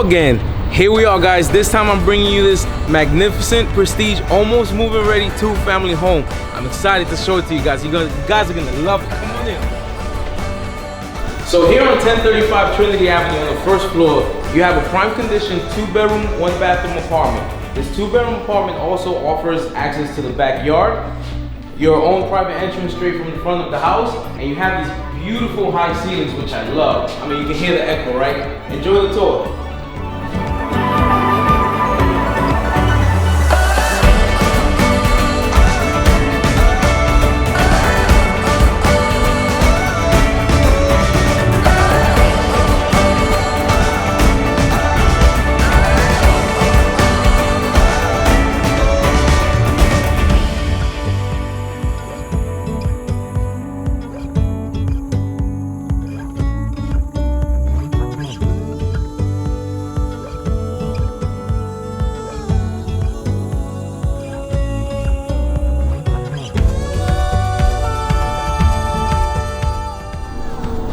Hello again. Here we are, guys. This time I'm bringing you this magnificent, prestige, almost move-in ready two-family home. I'm excited to show it to you guys. You guys are gonna love it. Come on in. So here on 1035 Trinity Avenue on the first floor, you have a prime condition 2-bedroom, 1-bathroom apartment. This 2-bedroom apartment also offers access to the backyard, your own private entrance straight from the front of the house, and you have these beautiful high ceilings, which I love. I mean, you can hear the echo, right? Enjoy the tour.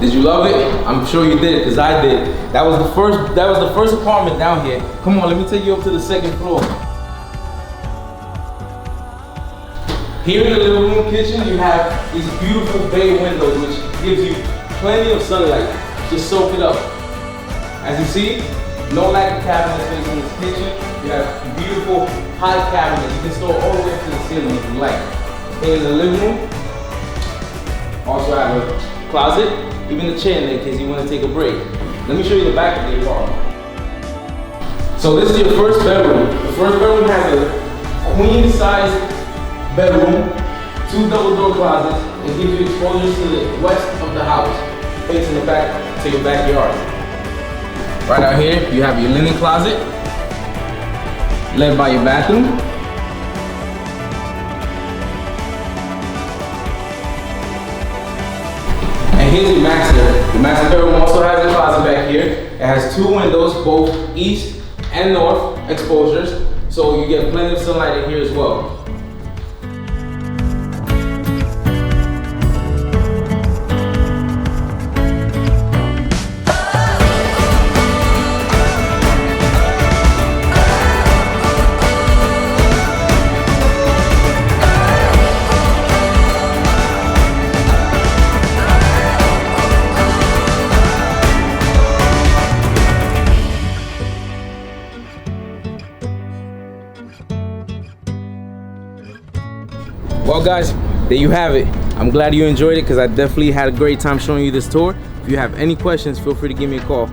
Did you love it? I'm sure you did, because I did. That was the first apartment down here. Come on, let me take you up to the second floor. Here in the living room kitchen, you have these beautiful bay windows, which gives you plenty of sunlight. Just soak it up. As you see, no lack of cabinet space in this kitchen. You have beautiful high cabinets. You can store all the way up to the ceiling if you like. Here in the living room, also have a closet. Even a chair in there in case you want to take a break. Let me show you the back of the apartment. So this is your first bedroom. The first bedroom has a queen size bedroom, 2 double door closets, and gives you exposure to the west of the house, facing the back to your backyard. Right out here, you have your linen closet, led by your bathroom. And here's your master. The master bedroom also has a closet back here. It has 2 windows, both east and north exposures, so you get plenty of sunlight in here as well. Well guys, there you have it. I'm glad you enjoyed it, because I definitely had a great time showing you this tour. If you have any questions, feel free to give me a call.